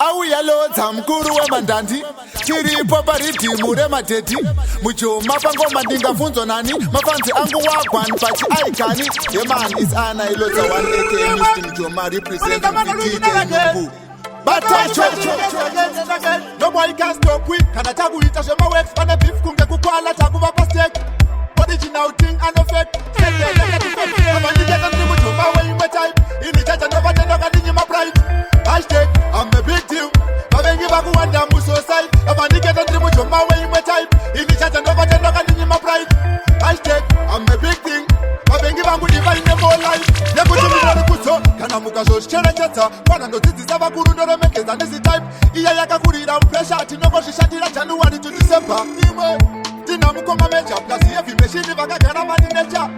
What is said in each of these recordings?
Auya lodza mkuru wemandandi chiripo paridhimu remadhedhi mujoma pangoma ndingafunzwa nani mafanzi angu wagwan pachi aikani yeman is ana ilodza 1 aka Mr. Mujoma representing VTK Batacho no boy can stop we kana takuita shema works pana beef kunge kukwala takuva pastek original thing and effect hashtag I'm a big deal babengi bakuwanda mu society abaniketa ndiri mujoma we imwe type inichacha ndobatenda kandinyi ma pride hashtag I'm a big thing babengi bangu divine more life nekuti ndiri kuso kana mukazozvicherechedza kwana ndodzidzisa vakuru ndoremekeza ndisi type iya yakakurira pressure tinongozvishatira January to December imwe tina mukoma meja plus heavy machine vakagara vani nature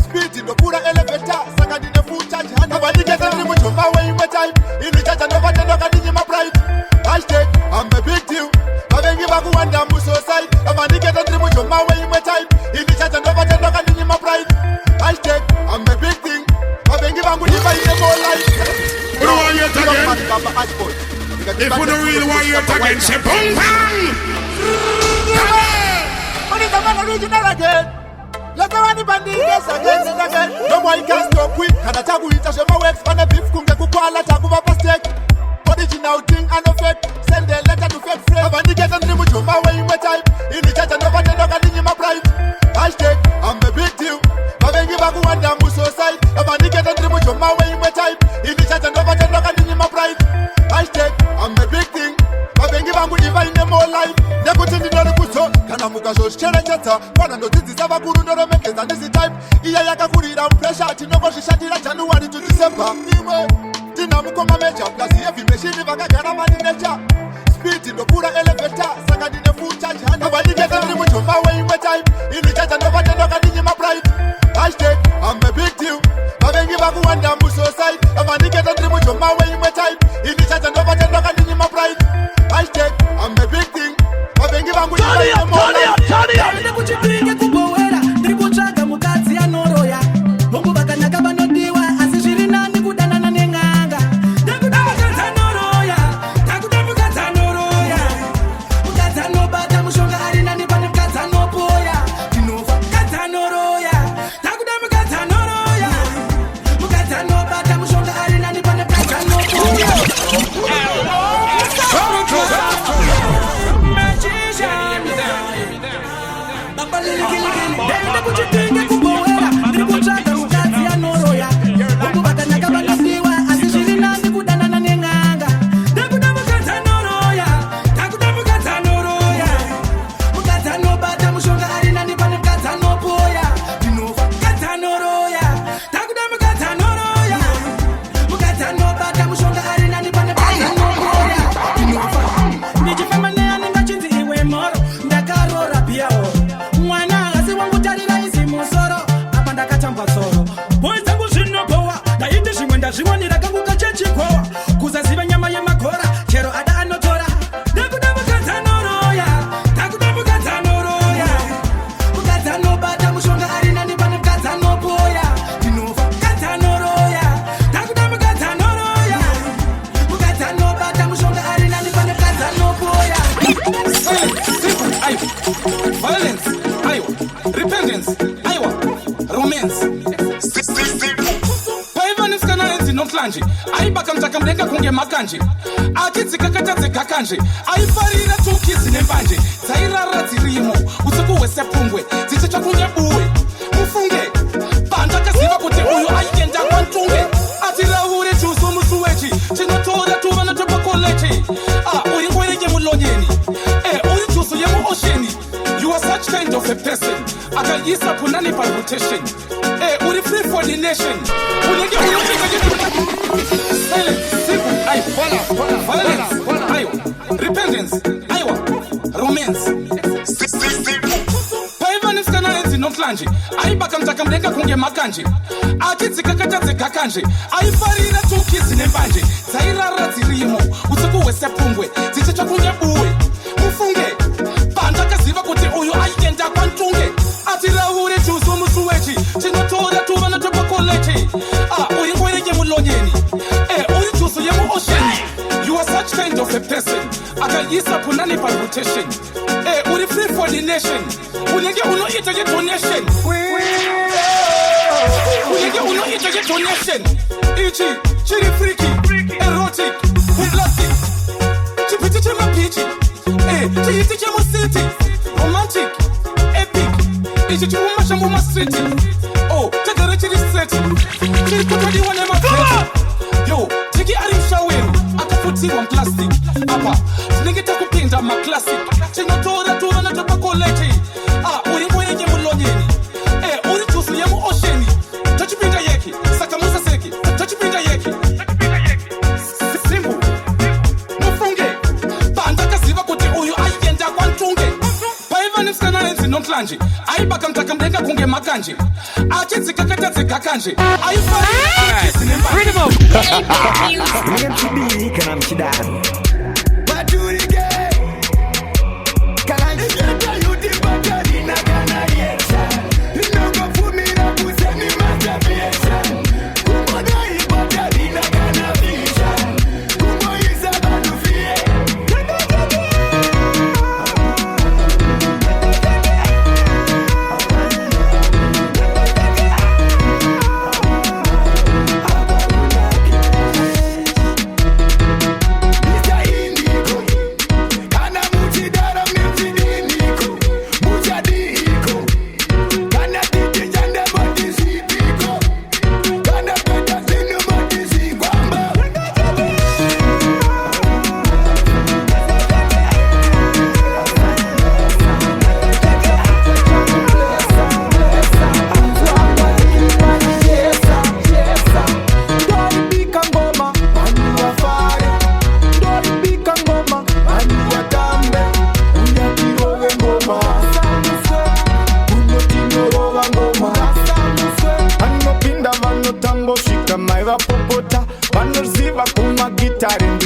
speed ndopura elevator saka ndine full charge hand abaniketa ndiri mujoma we imwe type inichacha ndobatenda kandinyi ma pride hashtag I'm a big deal babengi bakuwanda mu society abaniketa ndiri mujoma we imwe type inichacha ndobatenda kandinyi ma pride hashtag I'm a big thing babengi bangu divine more life you want yet again if you don't really want yet again say boom bang but it's a man original again let the one bandits again no boy can stop we kana takuita shema works pana beef kunge kukwala takuva pastek original thing and effect send a letter to fake friends abaniketa ndiri mujoma we imwe type inichacha ndobatenda kandinyi ma pride hashtag I'm a big deal babengi bakuwanda mu society abaniketa ndiri mujoma we imwe type inichacha ndobatenda kandinyi ma pride hashtag I'm a big thing babengi bangu divine more life nekuti ndinori kuso kana mukazozvicherechedza kwana ndodzidzisa vakuru ndoremekeza ndisi type iya yakakurira pressure tinongozvishatira January to December imwe tina mukoma meja plus heavy machine vakagara vani nature speed ndopura elevator saka ndine full charge hand abaniketa ndiri mujoma we imwe type inichacha ndobatenda kandinyi ma pride hashtag I'm a big deal babengi vakuwanda mu society abaniketa ndiri mujoma we imwe type inichacha ndobatenda kandinyi ma pride hashtag I'm a big thing babengi vangu ndikuchipinge kubowera ndiri kutsvaga mukadzi anoroya vongu vakanaka vanodiwa asi zviri nani kudanana neng'anga ndakuda mukadzi anoroya ndakuda mukadzi anoroya mukadzi anobata mushonga ari nani pane mukadzi anopoya ndinofa mukadzi anoroya ndakuda mukadzi anoroya mukadzi anobata mushonga ari nani pane mukadzi anopoya ndikuchipinge kubowera ndiri kutsvaga mukadzi anoroya vongu vakanaka vanodiwa asi zviri nani kudanana neng'anga ndakuda mukadzi anoroya ndakuda mukadzi anoroya mukadzi anobata mushonga ari nani pane mukadzi anopoya ndinofa mukadzi anoroya ndakuda mukadzi anoroya mukadzi anobata mushonga ari nani pane mukadzi anopoya ndinofa ndichifamba neanenge achinzi iwe mhoro ndakarora piyawo mwana asi wangu tarira izi musoro apa ndakatambwa tsoro boi dzangu zvinopowa ndaiti zvimwe ndazviwanira kangu kachechikwowa kuzaziva nyama yemagora chero ada anotora ndakuda mukadzi anoroya ndakuda mukadzi anoroya mukadzi anobata mushonga ari nani pane mukadzi anopoya ndinofa mukadzi anoroya ndakuda mukadzi anoroya mukadzi anobata mushonga ari nani pane mukadzi anopoya violence aiwa repentance aiwa romance paivaniskana enzi nomhlanje aibaka mtakamudenga kunge makanje achidzikakatadzega kanje aifarira tukidzi nembanje dzairara dzirimo usiku hwesepungwe dzichitsva kunge buwe mufunge pandakaziva kuti uyu aienda kwantunge atiraure chuso musuwechi tinotora tuvana topakolechi uri ngoerenge mulonyeni uri chuso yemuosheni. You are such kind of a person. I can use a punani by rotation. Uri free for the nation. Silence, simple, violence, repentance, romance. Paivaniskana enzi nomhlanje aibaka mtakamudenga kunge makanje achidzikakatadzega kanje aifarira tukidzi nembanje dzairara dzirimo usiku hwesepungwe dzichitsva kunge buwe mufunge pandakaziva kuti uyu aienda kwantunge atiraure chuso musuwechi tinotora tuvana topakolechi uri ngoerenge mulonyeni uri chuso yemuosheni. You are such kind of of a person akayisa punani by rotation. Uri free for the nation. Unenge uno ita get donation. Unenge uno ita get donation. Ichi, chiri freaky, erotic, plastic. Chipiti chema peachy. Chiti chema city, romantic, epic. Ichi chuma shambuma street. Oh, take a richy straight. Chiri kutadi one ema friend. Yo, tiki alim shawin. Akafuti one plastic. Apa, nenge takupinda ma classic. Chino tora na tobacco leti. Uri mwenye mulonyeni. Uri tufu yemu osheni. Tachipinda yeki, sakamusa seki. Tachipinda yeki. Simbu. Mufunge. Banda kaziva kuti uyu ayenda kwantunge. Paiva nimskana enzi nomtlanji. Aibaka mtaka mdenga kunge makanji. Achetsi kakatetse kakanje. Aifari akisi nemba. Freedom of MTB kana mshidani.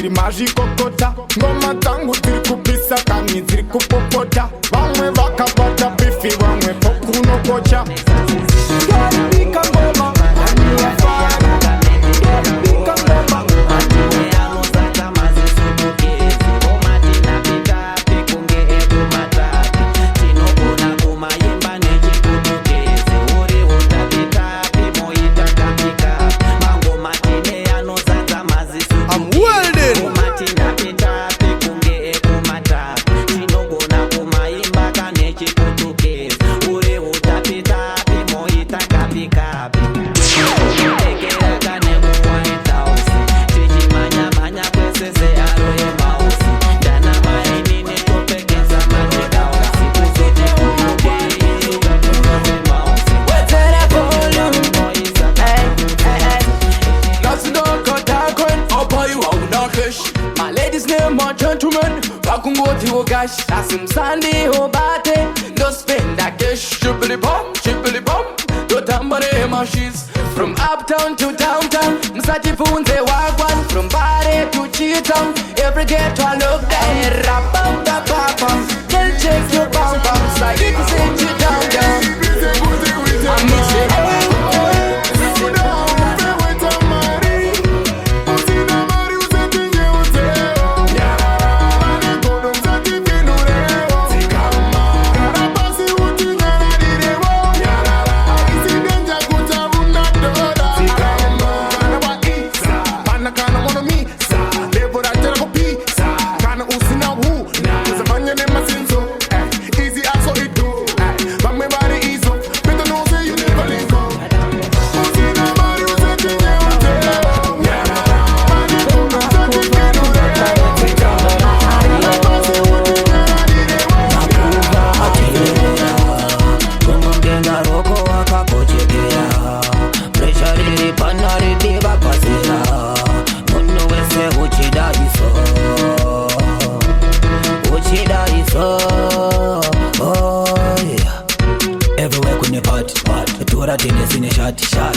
Mazvikokota ngoma dzangu dziri kupisa kani dziri kupopota vamwe vakabata bifi vamwe pokunokocha ndoribika ngoma aniyafara ndoribika ngoma anozata mazisudukezi omatinapita pikunge ekumatapi tinogona kumayimba nechikutukezi uri utapita pimoita kapika mangoma tine anozata mazisudukezi Asimsandi obate, no spend that cash. Shibbly bum, do tambare machines. From uptown to downtown, Msati Funze Wagwan. From Bari to Cheatham, every ghetto I look down. Rap bam, tell check your bam bam. Like it is in you down. I miss it.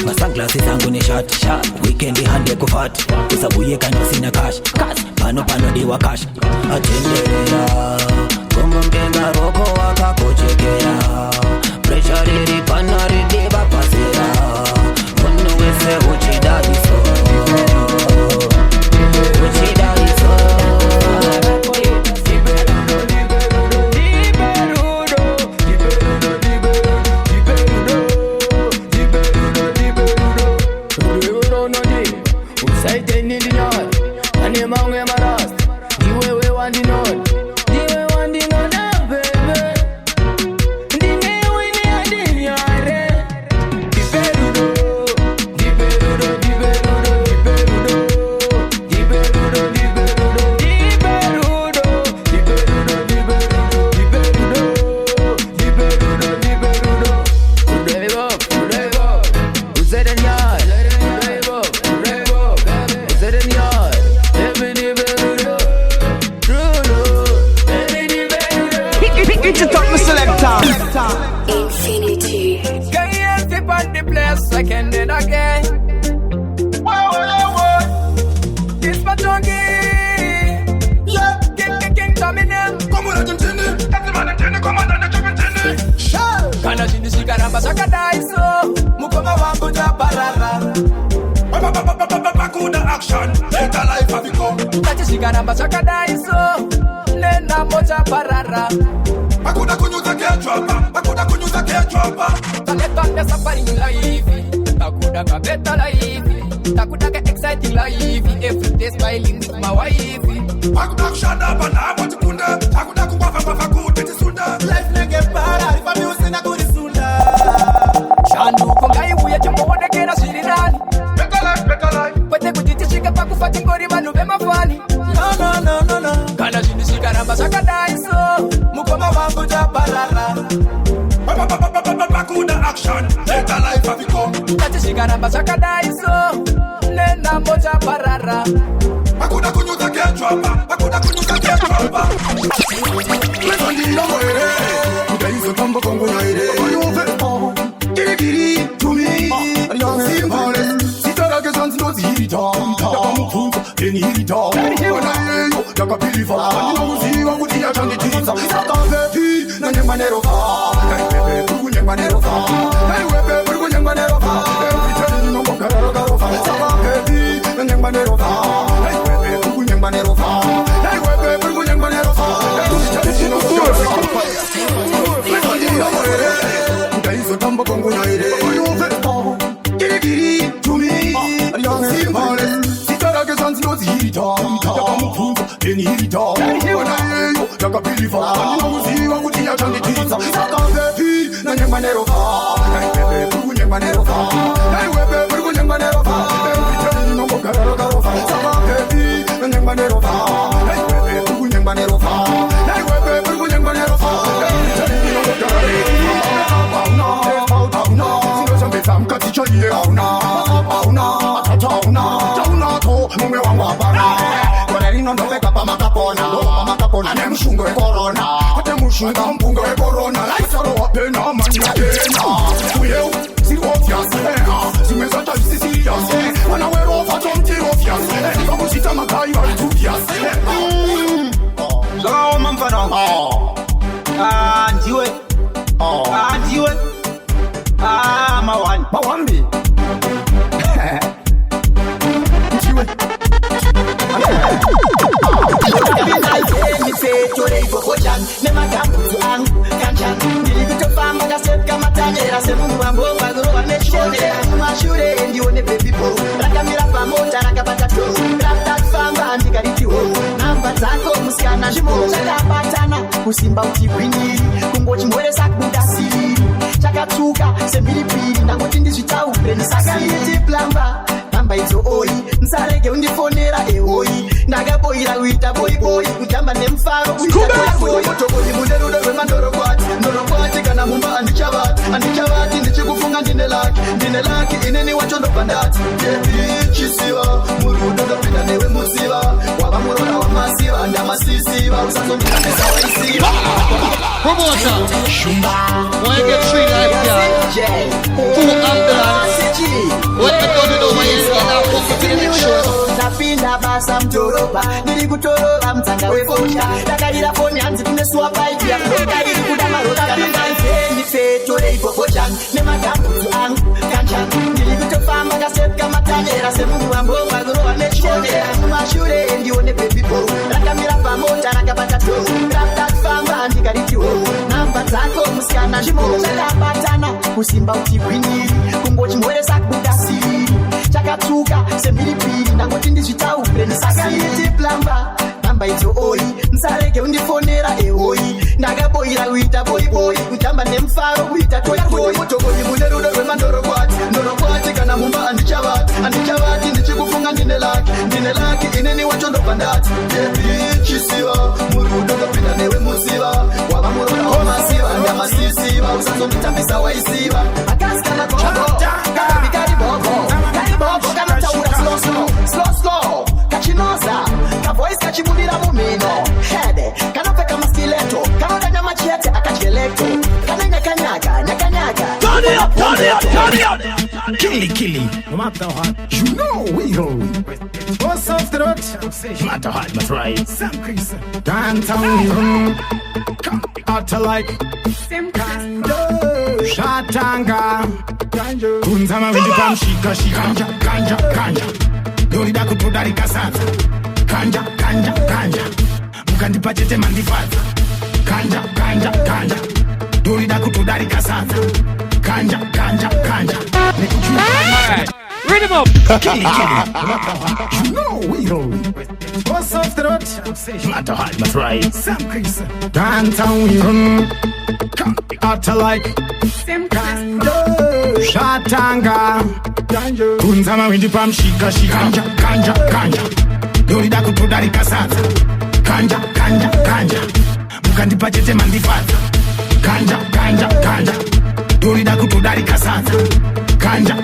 Masunglasses zangu ni shot weekend hande kufat usabuye kando sina cash pano diwa cash atendelea kumbe mgenga roko wakakochekea pressure iri panari diva pasera munu wese uchidaiso Switch it up, my selector. Infinity. Can you tip on the place again and again? Whoa. This my tongue. Yeah. King Dominion. Come on, Argentina. That's the man Argentina. Come on, Argentina. Kana chini shikaramba sakadaiso. Mukoma wangu japarara. Bakuda action, take a life of become. Kachi shikaramba sakadaiso. Nena moja parara. Bakuda kunyuza ketchup, bakuda kunyuza ketchup. Taleta safari life. Takuda ka better life. Takuda ka exciting life. Every day smiling with my wife. Bakuda kushada bana moja kunda. Takuda kuwafa bakuda tisunda. Life nege para, if I'm using a good sunda. Shandu kongai uya jumbo wode kera shirinani. Better life. Kwete kujitishika pa kufati ngori manu bema fani. No. Kana jini shikaramba sakadaiso. Mukoma wangu japarara. Bakuda action, take a life of become. Kachi shikaramba sakadaiso. Nena moja parara. Bakuda kunyuza ketchup, bakuda kunyuza ketchup. Lefandi ya mwere, kudaizo tambo kongo na ire. Kiri to me, simple. Sitara ke santi no zirita, tamufunza enirita. Wana yeyo yakapilifa, ninamuziwa kutia chandi tisa. Sakavepi na nyemanero fa, kaipepe bugu nyemanero fa, kaipepe bugu nyemanero fa. Every time no mokara fa, sakavepi na nyemanero fa, kaipepe bugu nyemanero fa, kaipepe bugu nyemanero fa. Every time no mokara fa. Kudaizo tambo kongo na ire. Kiri to me, simple. Sitara ke santi no zirita, tamufunza enirita. Wana yeyo yakapilifa, ninamuziwa kutia chandi tisa. Sakavepi na nyemanero fa, kaipepe bugu nyemanero fa, kaipepe bugu nyemanero fa. Every time no mokara fa, sakavepi na nyemanero fa, kaipepe bugu nyemanero fa, kaipepe bugu nyemanero fa. Every time no mokara Chaliye auna Jauna to mume wangu hapana. Kwa nino ndo weka pa makapona ne mshungo corona. Hata mshunga mpunga we corona. Laisaro wapena mani ya pena. Kuye si obvious. Simeza taisi serious. Wana wero fato mtiro obvious. Kama sita makai wa obvious. Sawa mamfana. Njiwe. Mawambi Njiwe kusimba utigwiniri kungochi mweresa kudasiri chakatuka semilipiri ndangoti ndizvitaure ndisakanditi plamba namba idzo oyi nsarege undifonera eoyi ndakaboira kuita boiboi kutamba nemufaro kuitaoyi mune rudo rwemandorokwati ndorokwati kana mumba handichavati ndichikufunga ndine laki ineni wacho ndobva ndati chisiva murudo ndopinda newe musiva wava murora wamasiva ndamasisiva usazondikandisa waisiva Promoter, when you get free life, yeah. Full ambulance. When you don't know where you're going, I'll fuck to the next show. Napinda basa mtoroba nilikutorora mtanga wefocha takalira foni hanzi kunesua bike ya kukariri kuda marota kana mfeni feto leipopocha nemagambuzu angu kancha nilikutofamba kasepka matanyera semungu wambonga kurowa nechonera mumashure ndione baby boy rakamira pamota rakabata to raptatfamba ndikaritiwo namba dzako musikana zvimoza tabatana kusimba utigwiniri kungochi mweresa kudasiri chakatuka semilipiri ndangoti ndizvitaure ndisakanditi plamba namba idzo oyi nsarege undifonera eoyi ndakaboira kuita boiboi kutamba nemufaro kuita toitoi motokoni mune rudo rwemandorokwati ndorokwati kana mumba handichavati ndichikufunga ndine laki ineni wacho ndobva ndati chisiva murudo ndopinda newe musiva wava murora wamasiva ndamasisiva usazonditambisa waisiva akasikana Bobo kana taura slow kachinoza ka voice kachibudira mumino head kana peka mastiletto kana danya Akachete akacheleto Kananya kanyaga Nyakanyaga Turn it up Killy No matter what You know we hold What's off the road No matter what that's right Sam Chris Downtown Utter like Kando Shatanga Kunzama vindi pam shika Kanja Dorida kutodari kasaza Kanja Mukandipa chete mandifadza Kanja Dorida kutodari kasaza Kanja Alright, rhythm up. Killy You know we hold What's off the road No matter what that's right Sam Chris Downtown we run Utter like Kando Shatanga Kunzama vindi pam shika Kanja Dorida kutodari kasaza Kanja Mukandipa chete mandifadza Kanja Dorida kutodari kasaza Kanja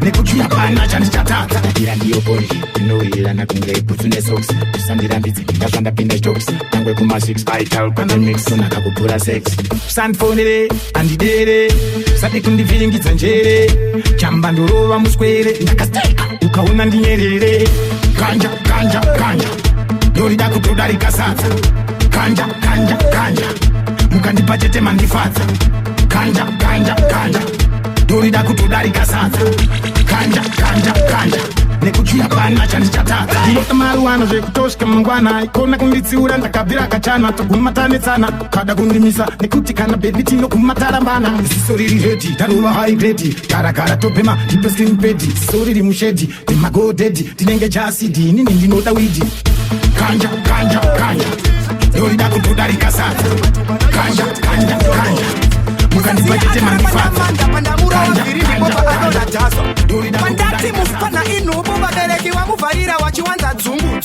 Nekuchuya pana chandichatatsa Ira ndiyo boy Inoira nakunge iputune socks Kusandira mbidzi Ndashanda pinda jokes Nangwe kuma 6 vital Kwenye mix Sonaka kupura sex Sandfonere Andidere Sati kundivingidza njere Chamba ndorova muskwere Ndakasteka Ukaona ndinyerere Kanja Dorida kutodari kasaza Kanja Mukandipa chete mandifadza Kanja Dorida kutodari kasaza Kanja Nekuchuya pana chandichatatsa Ndinota maruwano zvekutoshka mangwana Ikona kunditsiura ndakabvira kachana Togumatanetsana Kada kundimisa Nekuti kana baby tino kumatarambana Ziso riri ready Tarova high grade Gara topema Tipe slim bedi Ziso riri mushedi Timagodedi Tinenge jasidi Nini ndinota widi Kanja Dorida kutodari kasaza Kanja Mukandipa chete mandifadza Pandati mufana inu Mubabereki wa muvarira wachiwanza dzungu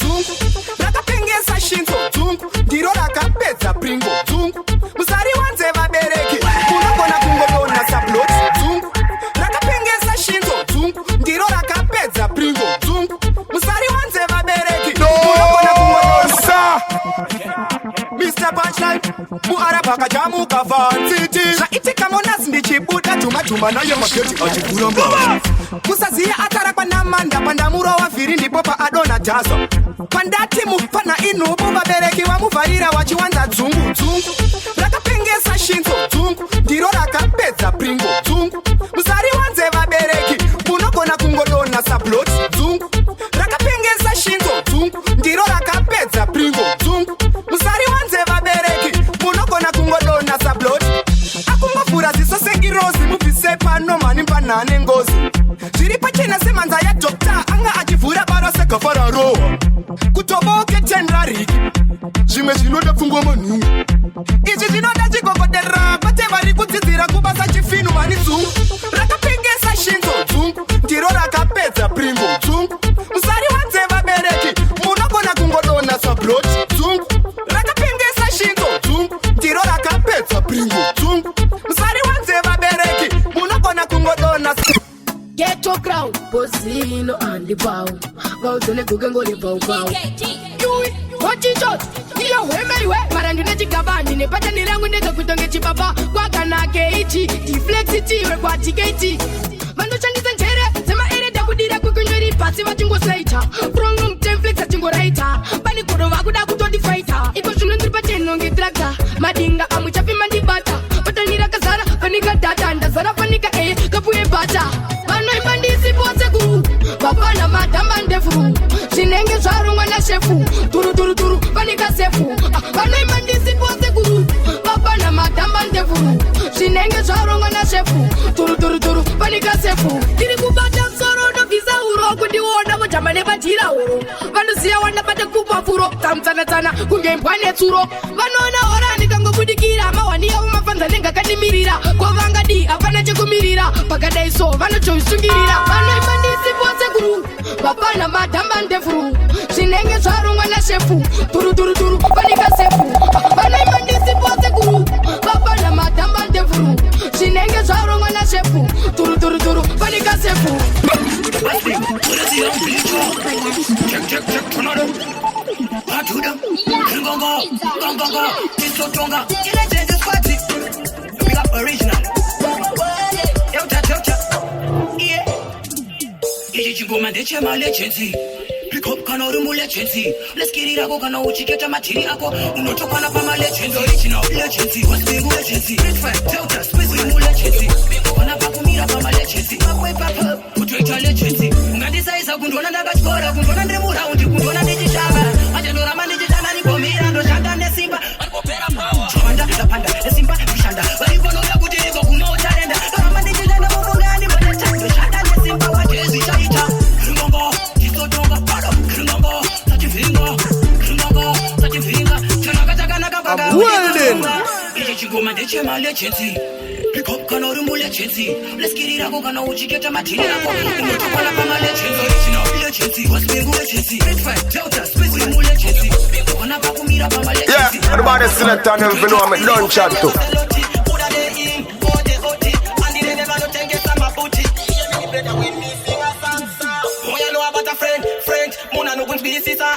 Rakapengesa shinzo dzungu Ndiro rakapedza pringo dzungu Musari wanze vabereki Unogona kungodona sablot dzungu Rakapengesa shinzo dzungu Ndiro rakapedza pringo dzungu Musari wanze vabereki Unogona kungodona Mr. Punchline Muaraba kajamuka vansiti Zvaitika monasi ndichibuda Tuma nayo maketi achikuramba Kusaziya atarakwa namanda Pandamuro wavhiri ndipo paadona dhazo Pandati mufana inu Mubabereki wa muvarira wachiwanza dzungu Rakapengesa shinzo dzungu Ndiro rakapedza pringo dzungu Musari wanze vabereki Munogona kungodona sablot dzungu Rakapengesa shinzo dzungu Ndiro rakapedza pringo dzungu Musari wanze vabereki Munogona kungodona sablot Akungofura ziso sengirozi Mubvise pano mani panhane ngozi Zviri pachena semanza ya dokta Anga achivhura baro segafara roha Kutoboke tendariki Zvimwe zvinoda pfungwa manhungu Izvi zvinoda chigogodera Pate vari kudzidzira kubasa chifinu vani dzungu Rakapengesa shinzo dzungu Ndiro rakapedza pringo dzungu Musari wanze vabereki Munogona kungodona sablot dzungu Rakapengesa shinzo dzungu Ndiro rakapedza pringo dzungu Musari wanze vabereki Munogona kungodona Ghetto crowd Bozino and the bow Vauzone kukengole bow Yui, watch it out Iyo wemeriwe Marandu nechigabani Nepata nirangu ndeka kutonge chibaba Kwakana keiti Deflexity kwa tiketi Mando chandiza njere Sema ere dakudira kukunjweri Pasi wachingo slater From room temflex achingo writer Bani kuro wakuda kutodi fighter Iko shunu ntripa cheno nge tractor Madinga amuchafi mandi bata Pata nira kazara Fanika data Ndazara fanika kapuye bata Vano imandisi pose kuru Vapana madamba ndefu Zinenge zvarungwa na shefu Turu Fanika sefu Vano imandisi pose kuru Vapana madamba ndefu Zinenge zvarungwa na shefu Turu Fanika sefu Tiri kubata msoro Noviza uro Kundiwona Mojamane batira uro Vano siya wanda bata kupa furo Tamtana Kunge mpwane tsuro Vanona orani kango budikira Mawani ya umafanza nenga kandimirira Kwa vanga di Apana chekumirira Pakadai so Vano choisungirira Vano imandisi pose kuru Vapana madamba ndefu Zinenge zvarungwa na shefu Turu Fanika sefu Vano imandisi pose kuru Vapana madamba ndefu Zinenge zvarungwa na shefu Turu Fanika sefu Check, another. I to them. so stronger. You legend is party. We got original. Yeah. Ichi chingoma ndeche malegency. Pick up kana uri mulegency. Let's get it ako kana uchiketa matiri ako. Unotokana pa malegency. Original legency. What's being legency? Red flag, Delta, Swiss uri mulegency. Wana pa kumira pa malegency. Pakwe papa, kutweta legency. Ungandisaiza kundona ndakachikora. Kundona ndiri muraundi, kundona ndichishava. Machandora mandichishana nikomira. Ndoshanda nesimba. Wanipopera power. Chwanda, ndapanda, nesimba, kushanda. Waniponoya kuti niko kuma utalenda. Ndorama ndichishanda mumungani. Ndoshanda nesimba, wajezi chaita. Kringongo, tisotonga, pado. Kringongo, tachivinga. Kringongo, tachivinga. Chanaka, baga. Ichi chingoma ndeche malegency. Pick up kana uri mulegency. Let's get it ako kana uchiketa matiri ako. Unotokana pa malegency. Original legency. What's being legency? Red flag, Delta, Swiss uri mulegency. Wana pa kumira pa malegency. Yeah, everybody select on them if you know I'm done chat too.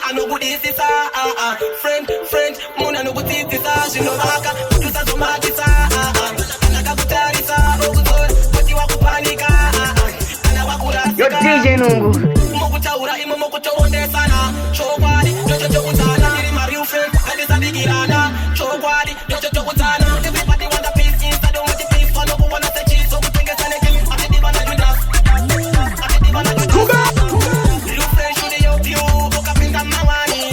I know good is this, friend, Mona no good is this, she no baka, you sa so mad this, Nakabutari sa, but you are panika, Yo DJ Nungu. Mokutaura, Imokoto, Sana, Chowadi, Jotana, Mario friend, and it's a big Irana, Chowadi, Jotana, everybody want a piece, I don't want the piece, for no one of the cheese, so we think it's anything, I think Divana do that. You friend, should they help you? Look up in the money.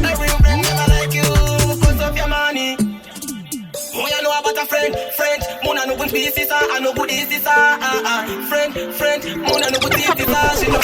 Every friend never like you, because of your money. Oh, you know about a friend, Mona no good is this, I know good is this, friend, Mona no good is this, she know.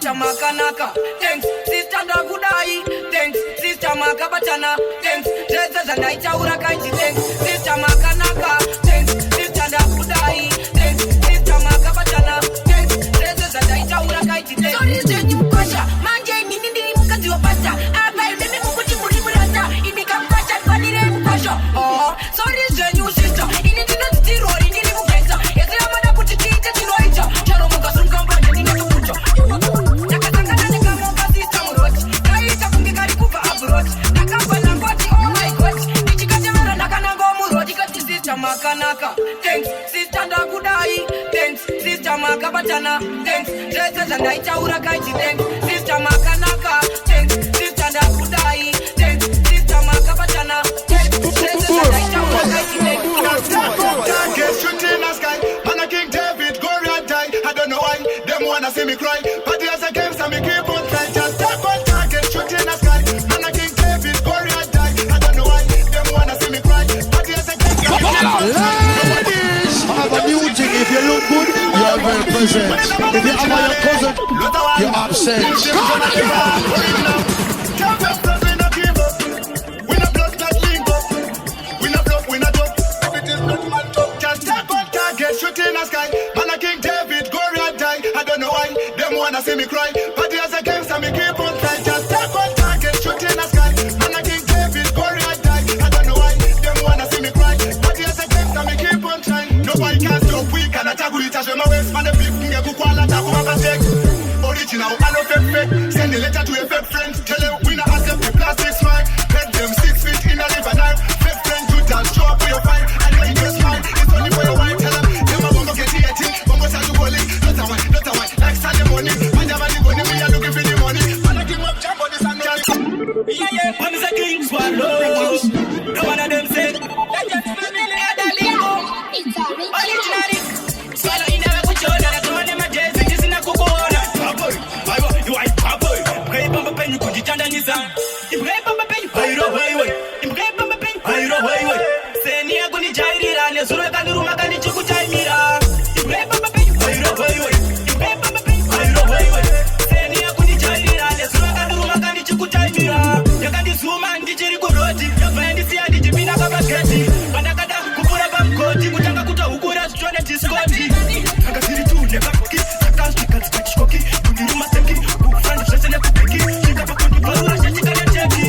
Makanaka, thanks, sister Ndagudai, thanks, sister Makabatana, thanks, Jesus and I Taura Kaiti, thanks, sister Makanaka, thanks, sister Ndagudai, thanks, sister Makabatana, thanks, Jesus and I Taura Kaiti, thanks. So this is you Kasha, Manje Nini Mukazi wa Pasta, Abai Demi Mukuti Murata, Imika Kasha, Vanire Kasha. Oh, so this is you sister, in it not zero, in it Mukasa, yes, I'm gonna put it in the Loita, Charo Mukasum Company, in the Pucho. Makanaka, thanks, sister Ndagudai, thanks, sister Makabatana, thanks, Jesus and I Taura Kaiti, thanks, sister Makanaka, thanks, sister Ndagudai, thanks, sister Makabatana, thanks, Jesus and I Taura Kaiti, thanks. Get shooting in the sky, man a King David, Goliath die. I don't know why, them wanna see me cry, but there's a game, so me keep on trying. Just step on target, shooting in the sky, man a King David, Goliath die. I don't know why, them wanna see me cry, but there's a game, so me keep on trying. I have a new thing. If you look good, you are well present. If you have your cousin, you're absent. We no blood clot link up. We no bluff, we no joke. If it is not man talk, just step on target, shoot in the sky. Man a King David, Goliath die. I don't know why, them wanna see me cry, but there's a game, so me keep on trying. Just step on target, shoot in the sky. Man a King David, Goliath die. I don't know why, them wanna see me cry, but there's a game, so me keep on trying. Nobody can stop, we can attack with it as my waist. Man, the people can go and attack with my sex. Original, I know fake. Send a letter to a fake friend. Tell them we not accept the plastic smile. Pet them 6 feet in a liver knife. Fake friend, you dance, show up for your fight. I know you just smile, it's only for your wife. Tell them, them a bumbo get eating. Bumbo say you calling. Not a one, like Sunday morning. When you have the money, we are looking for the money. Man, I give up, jump on this and not. Yeah, one is a king swallow. No one of them said, let's just family at the limo. Originally, swallow in a kuchona. That's one of my days, and this in a cocoa. Papoy, you are papoy. Pray Bamba Pen, you could janda Nisa. You pray Bamba Pen, I don't way. You pray Bamba Pen, I don't way. Say near Guni Jaira, and Suraka Rumaka Chukuchaimira. You pray Bamba Pen, I don't way. You pray Bamba Pen, I don't way. Say near Guni Jaira, and Suraka Rumaka Chukuchaimira. You got this woman, did you go roti? You find this here, did you mean a bagatti? Panakata, Kupura Bamkoti, Kutanga Kuta, Ukura, Strana Discotti. Akasiri tu, never cookie, Sakas, Kachikoki, Kuniruma Seki, Ufran, Shasana Kupeki, Shikapakundi, Paura, Shachika, Cheki.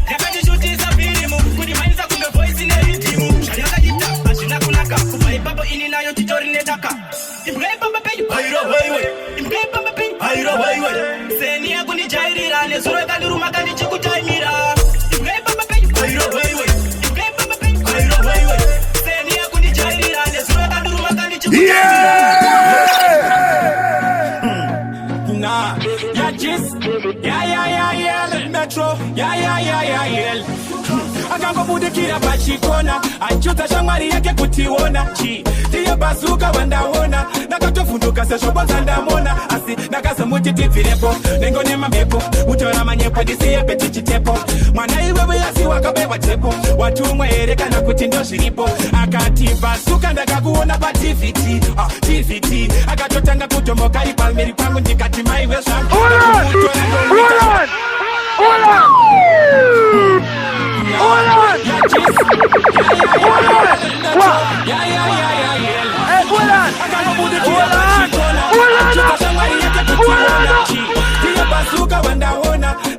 Yakati Shuti is a Pirimu, Kuni Mines up in the voice in a Hitimu, Shayaka Hita, Ashina Kunaka, Kupai Papa in Inayo Titori Netaka. You pray Papa Pay, Akangobudikira pachikona achuta shamwari yake kutiona chi tiye bazuka wandaona nakatofundука seshobo dzandamona asi nakazomuti tibvirepo nengone mamhepo utora manyepo ndisiye petichitepo mwana iwewe asi wakabewa tepo watumwa here kana kuti ndozviripo akati basuka ndakakuona patvt tvt akatotanga kutomoka ipalmeri pangu ndikati maiwe zvangu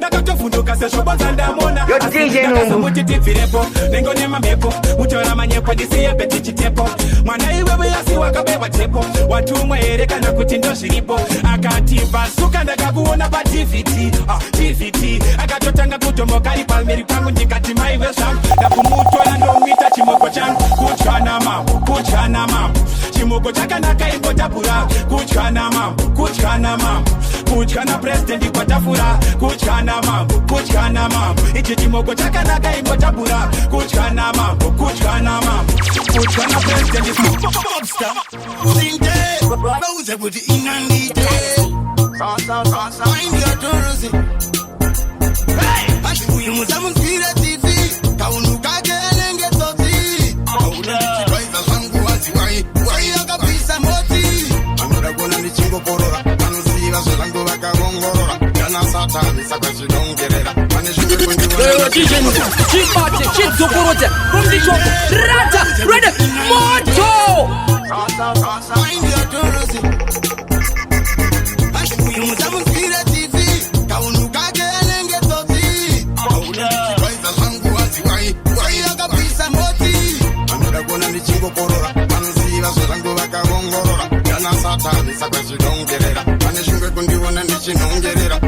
nakatofundukaseshobozandamona nengone mamhepo utora manyepo ndisiye petichitepo mwana iwewe asi wakabewa tepo watumwa here kana kuti ndozviripo akati basuka ndakakuona patvt tvt akatotanga kutomoka ipalmeri pangu ndikati maiwe zvangu ndakumutora ndomwita chimoko changu kutyana mambo chimoko chakanaka imbotapura kutyana mambo kutyana president kwatafura kutyana mambo ichi chimoko chakanaka imbotapura kutyana mambo kutyana president Mobster Sinte Bauze kuti inandite Find your tourism Ashi uyu muzamu spira TV Kaunuka kelenge toti Kauna chibaiza zangu waziwai Wai akapisa moti Anoda kona ni chingo korora Anusiva zolangu waka gongorora Yana satani saka shidongerera Mane shuke kundi wana DJ Nungu Chipate, Chipzokorote From the top Rata, ready, Moto Find your tourism Ashi uyu muzamu spira TV Kaunuka kelenge toti Kauna chibaiza zangu waziwai Wai akapisa moti Anoda kona ni chingo korora Anusiva zolangu waka gongorora Yana satani saka shidongerera Mane shuke kundi wana nichinongerera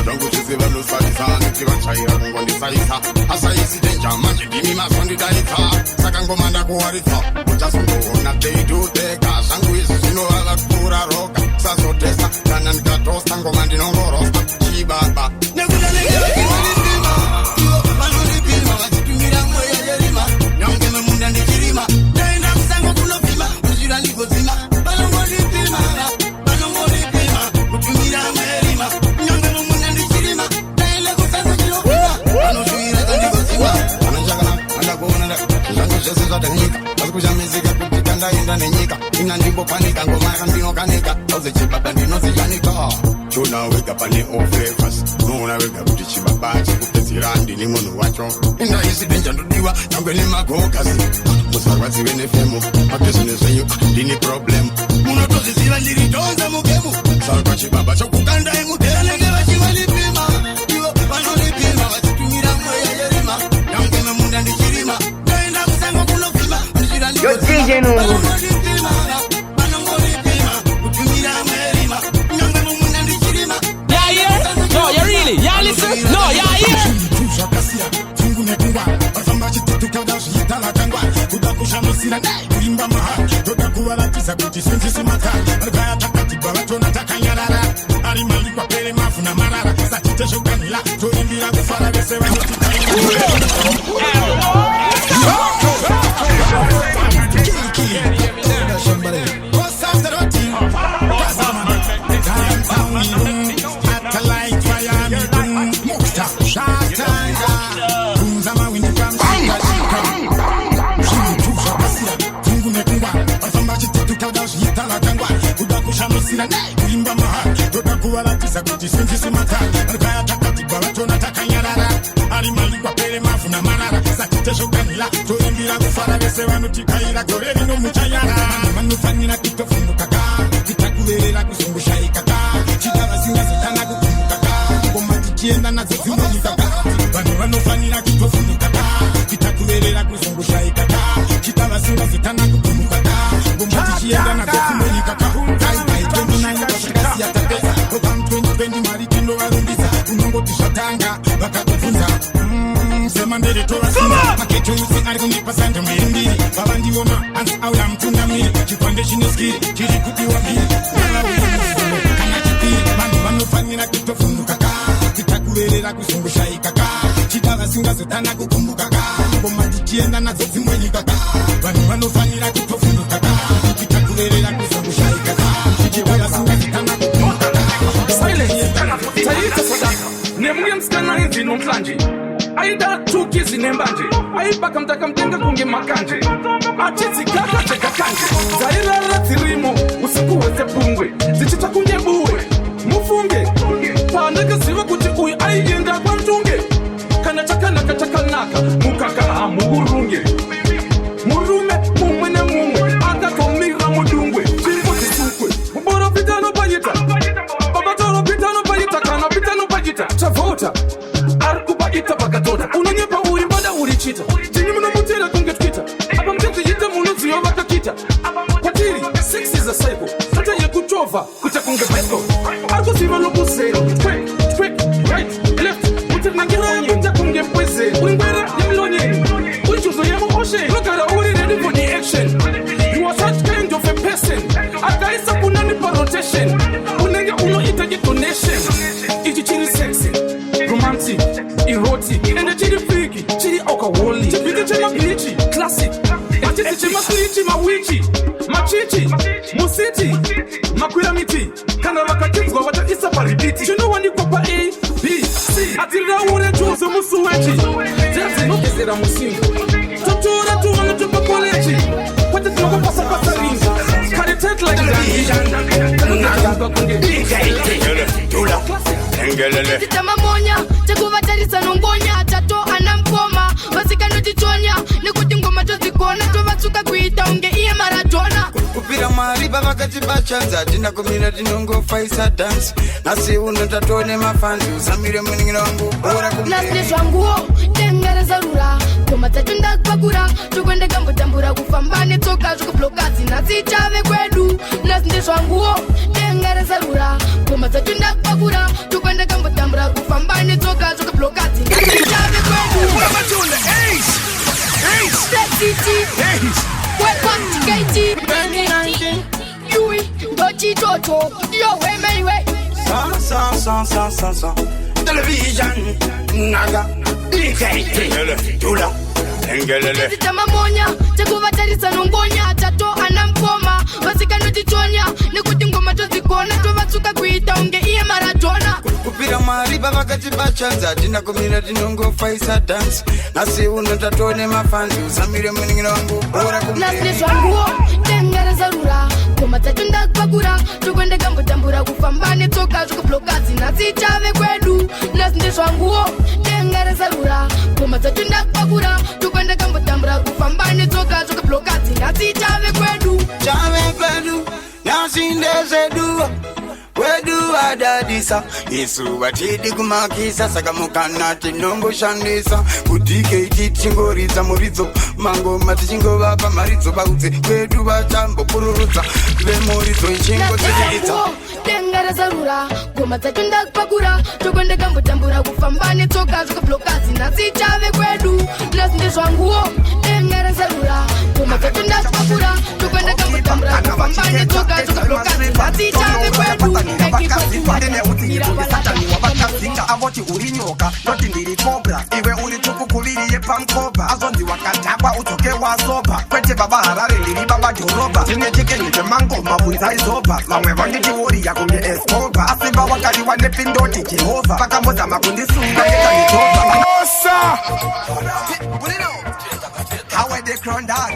Zangu chiziva lusarisa Nikivachaira kungo nisaisa Asaisi denja manje dimi masondi daita Saka ngoma ndakuwaritsa Uchasungoona teiduteka Zangu isi zvinova kura roka Sazotesta kana ndikatosta ngoma ndinongorosta Chibaba Nekuda negeva kivanipima Ivo vanonipima Vachitumira mweya yerima Nyonge memunda ndichirima Ndaenda kusango kunopima Kuzvira ndikozima Vanongonipima Vanongonipima Kutumira mwerima Nyonge memunda ndichirima Ndaenda kusango kunopima Vanozvira kandikozima Vanonchakana Vandakuona Zvangu zvese zvatanyika Vasikushamidzika kuti kandaenda nenyika Ina ndimbopanika ngoma yakandinokanika Auze chibaba ndinoziyanika Chona wega pane all flavors Noona wega kuti chibaba chikupedzera ndini munhu wacho Inda isi denja ndodiwa Nyangwe nemagogazi Musarwadziwe nefemo Pabhizine zvenyu ndini problem Munotoziziva ndiri tonza mugemu Saka chibaba chokukanda imudelenge vachivanipima Ivo vanonipima vachitumira mweya yerima Nyangwe memunda ndichirima Ndaenda kusango kunopima Yo DJ Nungu No, you really? Yeah, listen? No, yeah, here. vanongoti zvatanga vakatobvunza semandere tovasina maketusi ari kundipa sanja mbiri vava ndioma anzi auya mutungamiri chikwande chine skiri chiri kupiwa mbiri kana chipiri vanhu vanofanira kutovhunduka ka titakurerera kuzongoshaika ka chida vasingazodana kukumbuka ka ngoma tichienda nadzo dzimwe nyika ka vanhu vanofanira kutovhunduka ka titakurerera kuzongoshaika ka chida vasingazodana kukumbuka ka nemuye msikana inzi nomhlanje aida tukizi nembanje aibaka mtakamtenga kunge makanje achizigaka chekakanje zairara dzirimo usiku wese pungwe zichita kunge buwe mufunge pandakaziva kuti uyu aienda kwamtunge kana chakanaka chakanaka mukaka muurunge murume mumwe nemumwe akatomira mudungwe chirimudzitukwe muboro pitano panyita babatoro pitano panyita kana pitano panyita chavota ari kupaita pakatota unonyepa uri mbada uri chita tini munomutera kunge twita apa mutezviita munodziva vakakita kwatiri 6 is a cycle tata yekuchovha kuita kunge bicycle ari kuziva nokuzero right left mutinangira yekuita kunge mpwezero uri ngwera yemilonyeni uri chuzo yemuoshe unogara uri ready for the action. You are such kind of a person akaisa kunani pa rotation unenge unoita donation ichi chiri sexy romantic erotic ende chiri fiki chiri alcoholic chipite chema glitchy classic achisi chema glitchy mawichi machichi musiti makwira miti kana vakatinzwa vataisa paribiti chinowanikwa pa A B C atirira ure chuzo musuwechi dzezinogezera musingo totora tuwana tupakolechi kwete tinokopasa pasa ringa karitet like titamamonya tekuvatarisa nongonya tato anamkoma vasikanotichonya nekuti ngoma tozikona tovatsuka kuita unge iye maradona kupira mariba vakati vachanza tina kumira tinongofaisa dhansi nasi uno tatone mafanzi usamire muningira wangu nasine zvanguo tengerezarura ngoma dzacho ndakupakura tokwende kambotambura kufamba netsoka zvokublokazi nasi chave kwedu nasine zvanguo tengerezarura ngoma dzacho ndakupakura tokwende kambotambura kufamba netsoka zvokublokazi nasi chave kwedu Toto, yo way, my way. Television, naga, DKT, Tula, Engelele. Titamamonya, tekuvatarisa nongonya, tato anamkoma, vasikanotichonya, nekuti ngoma tozikona, tovatsuka kuita unge iye maradona. Kupira mariba vakati vachanza tina kumira tinongofaisa dhansi nasi uno tatone mafanzi usamire muningira wangu nasine zvanguo tengerezarura ngoma dzacho ndakupakura tokwende kambotambura kufamba netsoka zvokublokazi nasi chave kwedu nasine zvanguo tengerezarura ngoma dzacho ndakupakura tokwende kambotambura kufamba netsoka zvokublokazi nasi chave kwedu nasindezeduwa wedu adadisa Yesu watidi kumakisa saka mukana tinongoshandisa kudikeiti tingoriza muridzo mangoma tichingovapa maridzo baudze wedu vatambo pururudza vemuridzo ichingodziridza tengerezarura ngoma dzacho ndakupakura tokwende kambotambura kufamba netsoka zvokublokazi nasi chave kwedu nasine zvanguo tengerezarura ngoma dzacho ndakupakura tokwende kambotambura kufamba netsoka zvokublokazi nasi chave kwedu vakazipandene utingitongesatani wavakazinga avoti uri nyoka noti ndiri kobra iwe uri tukukuviriye pamkoba azonzi wakadhakwa udzoke wasoba kwete baba harare ndiri baba dhorobha tine chikenye chemangoma bunzaizoba vamwe vanditi wori yakunge escoba asimba wakaliwa nepindoti jehovha vakambozama kundisunga ngekanitoba How are they crowned out?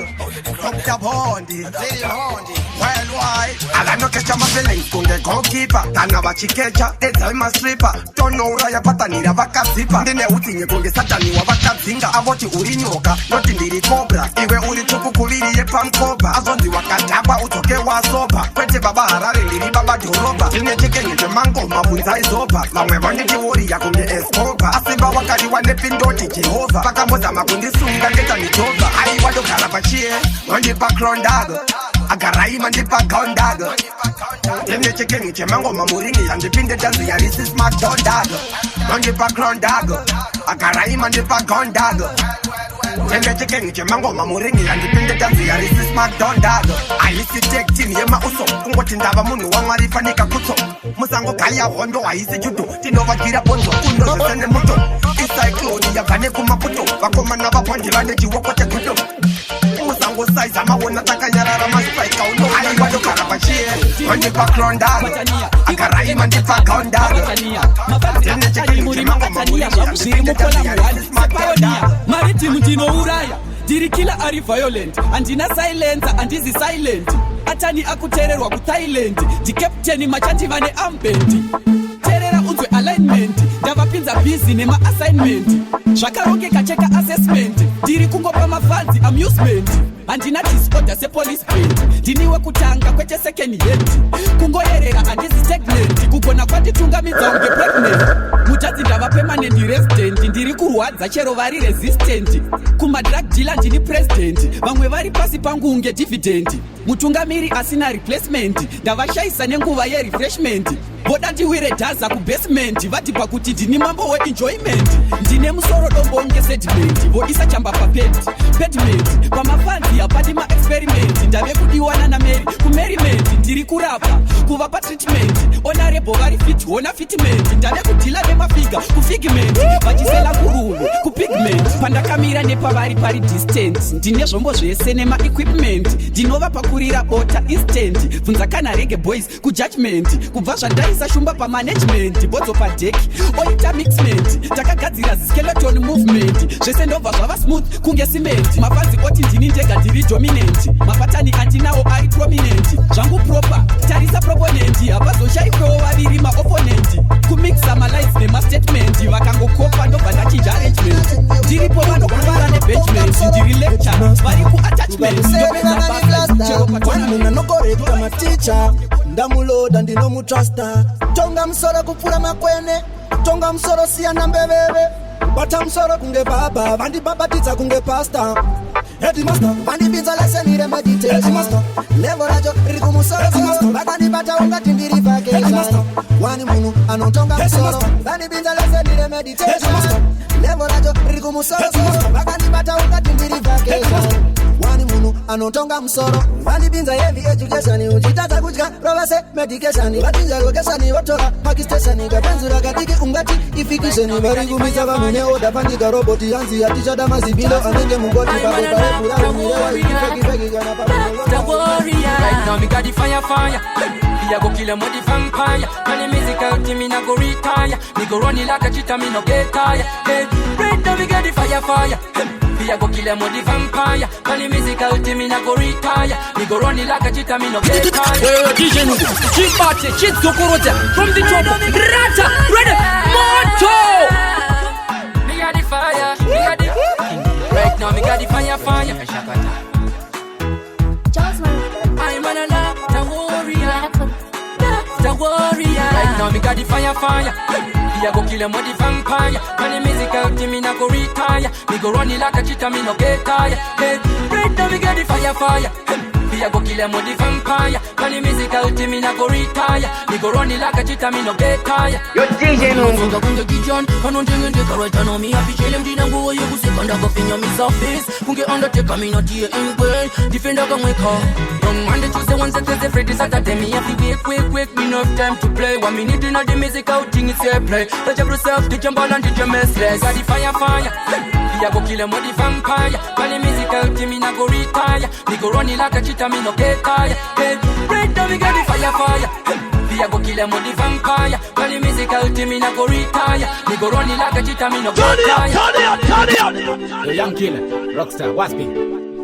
Dr. Bondi, worldwide. I don't catch my feelings from the goalkeeper. Tana vachikecha, they tell my stripper. Don't know raya patanira vakazipa. Ndine utinye konge satani wa vakazinga. Avoti uri nyoka, noti ndiri cobra. Iwe uri tukukuviriye pamkoba. Azonzi wakadhakwa utoke wasoba. Kwete baba harare ndiri baba dhorobha. Tine chikenye chemangoma bunzaizoba. Vamwe vanditi wori yakunge escoba. Asimba wakaliwa nepindoti Jehova. Vakambozama kundisunga ngekanitoba. I want to carabachie, on the background dog. Agaraima mandipa kondago. Tende chekeni chemango mamurini andipinde danzi ya risi smackdown dago. Mandipa kondago. Akarai mandipa kondago. Tende chekeni chemango mamurini andipinde danzi ya risi smackdown dago. Aisi take team yema uso kungoti ndava munu wangwarifa nika kuto. Musango kaya hondo aisi judo tinova gira bonzo kundo zesende muto. Isa clone ya vane kumaputo wakoma na vapondi vane chiwokote kuto. Musango size amawona takanyarara mastrika uno ali wado karabashie. Mandipa kondago. Akarai mandipa kondago. Tende chekeni chemango mamurini andipinde danzi ya risi smackdown dago. Maritim ndino uraya ndiri kila ari violent andina silence andizi silent atani akutererwa ku Thailand di captain machanti vane ambendi terera unzwe alignment ndavapinza busy nema assignment zvakaroke kacheka assessment ndiri kungopa mafanzi amusement andina disorder se police band ndiniwe kutanga kwete second hand kungoyerera andizi stagnant kugona kwanditungamidza unge pregnant mutadzi ndava permanent resident ndiri kurwadza chero vari resistant kuma drug dealer ndini president vamwe vari pasi pangu unge dividend mutungamiri asina replacement ndavashayisa nenguva yerefreshment boda ndiwire dhaza kubasement vatipa kuti ndini mambo weenjoyment ndine musoro dombo unge sediment vodisa chamba papedment pamafanzi hapati maexperiment ndave kudiwana nameri kumeriment ndiri kurapa kuvapa treatment honorable vari fit hona fitment ndave kudhila nemafiga kufigment vachisela kurulu kupigment pandakamira nepavari pari distance ndine zvombo zvese nemaequipment ndinova pakurira bota instant bvunza kana rege boys kujudgment kubva zvandaisa shumba pamanagement bodzo padeki oita mixment takagadzira skeleton movement zvese ndobva zvava smooth kunge cement mafanzi oti ndini ndega ndiri dominant mapatani andinawo ari prominent zvangu proper tarisa proponent hapazoshaikwewo vaviri maopponent kumixa malines nemastatement vakangokopa ndobva ndachinja arrangement ndiripo vanokuvara nebenchment ndiri lecture vari kuattachment ndopezaamunanokoreka maticha ndamuloda ndinomutrusta tonga musoro kupfura makwene tonga musoro siyana mbeveve bata musoro kunge baba vandibabatidza kunge pasta Headmaster, vandibinza leseni remeditation levo racho riri kumusoro vakandibata ungati ndiri vacation wani munhu anotonga musoro vandibinza leseni remeditation levo racho riri kumusoro vakandibata ungati ndiri vacation wani munhu anotonga musoro vandibinza heavy education uchitadza kudya rovase medication vatinja location votora pakistation kapenzura kadiki ungati ifikisheni vari kumisa vanhu neoda pandika roboti yanzi yatichada mazibilo anenge mungoti papepare the warrior. Right now me got the fire. Me a go kill 'em with the vampire. When the musical team me na go retire. Me go run it like a cheetah, me no get tired. Hey, right now me got the fire. Me a go kill 'em with the vampire. When the musical team me na go retire. Me go run it like a cheetah, me no get tired. DJ Nubu, Chimbate, Chizokoroja, from the top, Rata, ready, Moto. Me got the fire. Right now me got the fire. I'm on a love, the warrior. Right now me got the fire. Me a go kill 'em with the vampire. When the musical team me na go retire. Me go run it like a cheetah, me no get tired. Hey, right now me got the fire. Me a go kill 'em with the vampire. When the musical team me na go retire. Me go run it like a cheetah, me no get tired. Yo DJ Nubu. Kunge kijan, kanonje ngende karata no mi happy chele mdina nguo yugu sekanda go finyo mi surface. Kunge undertaker mi no tie engwe. Defender go mweka. On Monday, Tuesday, Wednesday, Thursday, Friday, Saturday, me have to quick. Me no time to play. 1 minute in the musical thing is fair play. Touch up yourself, the jump ball and the jump messless. Got the fire. Me a go kill 'em with the vampire. When the musical team me na go retire. Me go run it like a cheetah, me no get tired. Hey, right now me got the fire. Me a go kill 'em with the vampire. When the musical team me na go retire. Me go run it like a cheetah, me no get tired. Turn it. The young killer, rockstar, Waspy.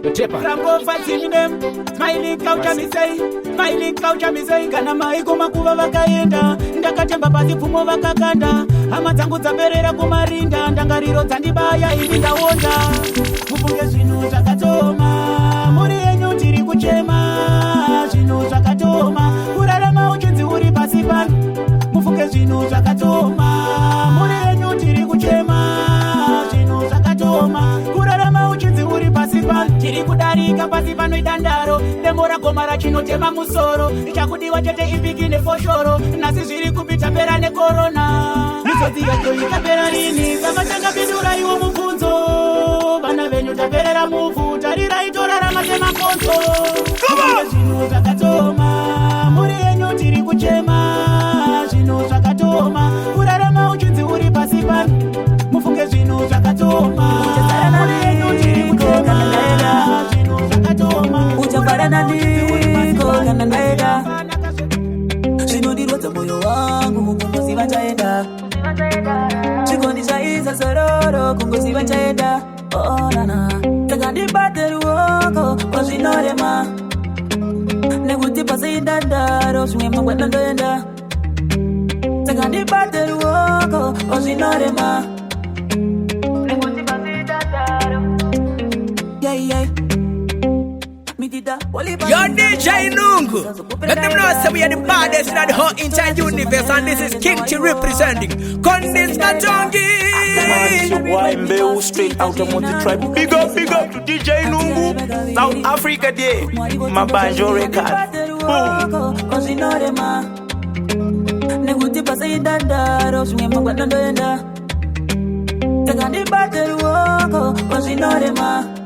The tripper. From go fighting them, smiling couch me say, kana maiko makuva vakaenda, ndakatemba pasi pfumo vakakanda, hama dzangu dzaperera kumarinda, ndangariro dzandibaya ini ndaonda, mufunge zvinhu zvakatoma, muri yenyu ndiri kuchema, zvinhu zvakatoma, kurarama uchinzi uri pasi pano, mufunge zvinhu zvakatoma, muri yenyu ndiri kuchema, zvinhu zvakatoma, kurarama uchinzi uri pasi pano, tiri kudarika pasi pano idandaro, demo ragoma rachino kutema musoro ichakudiwa chete ipikine foshoro nasi zviri kupita pera nekorona nizodziya toitapera rini saka takapindura iwo mubvunzo vana venyu taperera muvhu tarirai torarama semakonzo zvinhu zvakatoma muri yenyu tiri kuchema zvinhu zvakatoma kurarama uchinzi uri pasi pano mufunge zvinhu zvakatoma muri yenyu tiri kuchema zvinhu zvakatoma uchafarana ndiko kana ndaenda zvinodirwadza moyo wangu kungoziva chaenda chikondishaisa sororo kungoziva chaenda onana takandibate ruoko wazvinorema nekuti paseidandaro zvimwe mangwana ndoenda takandibate ruoko wazvinorema nekuti paseidandaro yeah. Yo, DJ Nungu. Let them know say we are the baddest in the whole entire universe, and this is King T representing Condis Katongi. Mbeu straight out of Monty Tribe. Big up to DJ Nungu. South Africa Day. Mabanjo record. Boom.